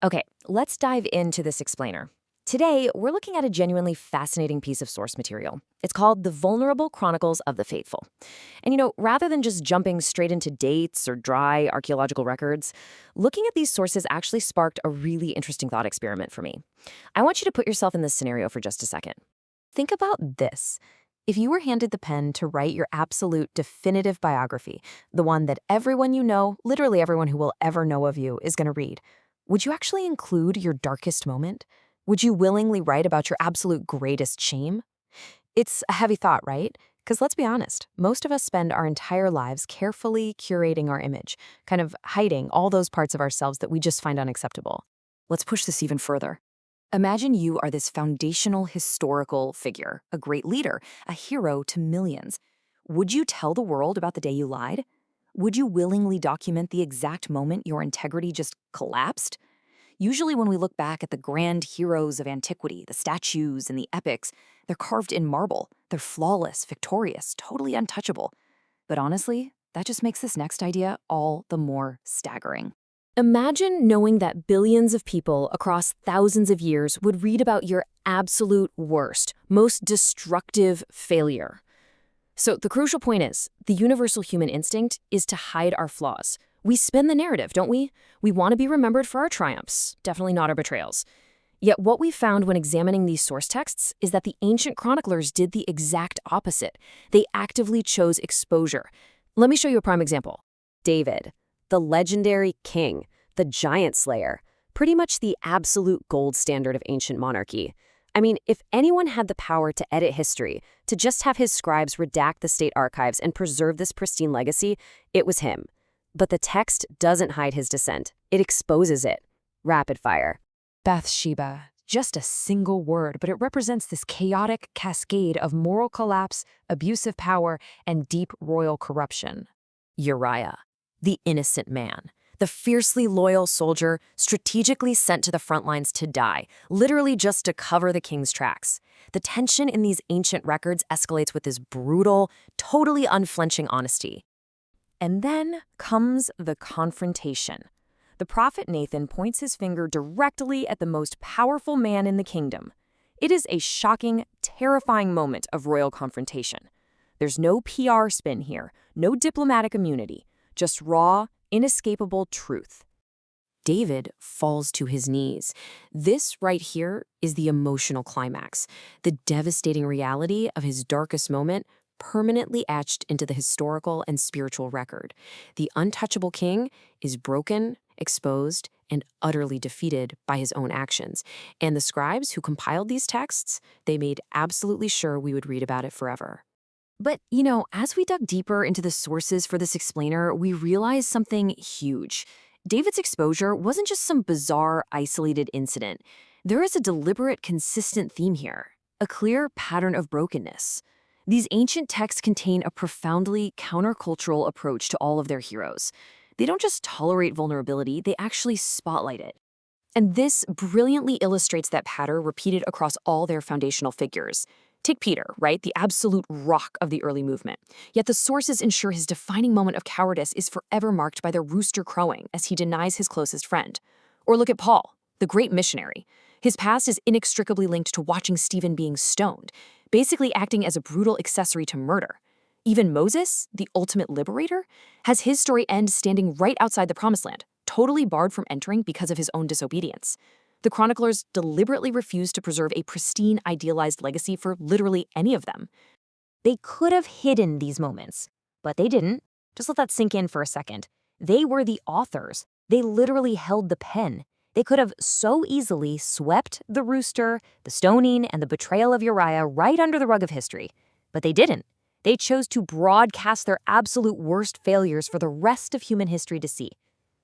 Okay, let's dive into this explainer. Today, we're looking at a genuinely fascinating piece of source material. It's called The Vulnerable Chronicles of the Faithful. And rather than just jumping straight into dates or dry archaeological records, looking at these sources actually sparked a really interesting thought experiment for me. I want you to put yourself in this scenario for just a second. Think about this. If you were handed the pen to write your absolute definitive biography, the one that everyone you know, literally everyone who will ever know of you, is going to read, would you actually include your darkest moment? Would you willingly write about your absolute greatest shame? It's a heavy thought, right? Because let's be honest, most of us spend our entire lives carefully curating our image, kind of hiding all those parts of ourselves that we just find unacceptable. Let's push this even further. Imagine you are this foundational historical figure, a great leader, a hero to millions. Would you tell the world about the day you lied? Would you willingly document the exact moment your integrity just collapsed? Usually when we look back at the grand heroes of antiquity, the statues and the epics, they're carved in marble. They're flawless, victorious, totally untouchable. But honestly, that just makes this next idea all the more staggering. Imagine knowing that billions of people across thousands of years would read about your absolute worst, most destructive failure. So the crucial point is, the universal human instinct is to hide our flaws. We spin the narrative, don't we? We want to be remembered for our triumphs, definitely not our betrayals. Yet what we found when examining these source texts is that the ancient chroniclers did the exact opposite. They actively chose exposure. Let me show you a prime example. David, the legendary king, the giant slayer, pretty much the absolute gold standard of ancient monarchy. I mean, if anyone had the power to edit history, to just have his scribes redact the state archives and preserve this pristine legacy, it was him. But the text doesn't hide his descent. It exposes it. Rapid fire. Bathsheba. Just a single word, but it represents this chaotic cascade of moral collapse, abusive power, and deep royal corruption. Uriah, the innocent man, the fiercely loyal soldier strategically sent to the front lines to die, literally just to cover the king's tracks. The tension in these ancient records escalates with this brutal, totally unflinching honesty. And then comes the confrontation. The prophet Nathan points his finger directly at the most powerful man in the kingdom. It is a shocking, terrifying moment of royal confrontation. There's no PR spin here, no diplomatic immunity, just raw, inescapable truth. David falls to his knees. This right here is the emotional climax, the devastating reality of his darkest moment permanently etched into the historical and spiritual record. The untouchable king is broken, exposed, and utterly defeated by his own actions. And the scribes who compiled these texts, they made absolutely sure we would read about it forever. But, as we dug deeper into the sources for this explainer, we realized something huge. David's exposure wasn't just some bizarre, isolated incident. There is a deliberate, consistent theme here, a clear pattern of brokenness. These ancient texts contain a profoundly countercultural approach to all of their heroes. They don't just tolerate vulnerability, they actually spotlight it. And this brilliantly illustrates that pattern repeated across all their foundational figures. Take Peter, right? The absolute rock of the early movement. Yet the sources ensure his defining moment of cowardice is forever marked by the rooster crowing as he denies his closest friend. Or look at Paul, the great missionary. His past is inextricably linked to watching Stephen being stoned, basically acting as a brutal accessory to murder. Even Moses, the ultimate liberator, has his story end standing right outside the Promised Land, totally barred from entering because of his own disobedience. The chroniclers deliberately refused to preserve a pristine, idealized legacy for literally any of them. They could have hidden these moments, but they didn't. Just let that sink in for a second. They were the authors. They literally held the pen. They could have so easily swept the rooster, the stoning, and the betrayal of Uriah right under the rug of history. But they didn't. They chose to broadcast their absolute worst failures for the rest of human history to see.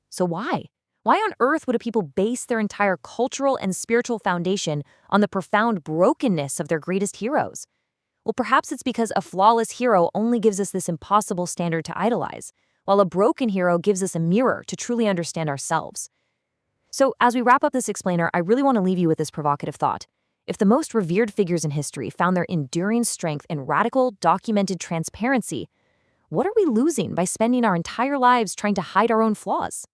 So why? Why on earth would a people base their entire cultural and spiritual foundation on the profound brokenness of their greatest heroes? Well, perhaps it's because a flawless hero only gives us this impossible standard to idolize, while a broken hero gives us a mirror to truly understand ourselves. So as we wrap up this explainer, I really want to leave you with this provocative thought. If the most revered figures in history found their enduring strength in radical, documented transparency, what are we losing by spending our entire lives trying to hide our own flaws?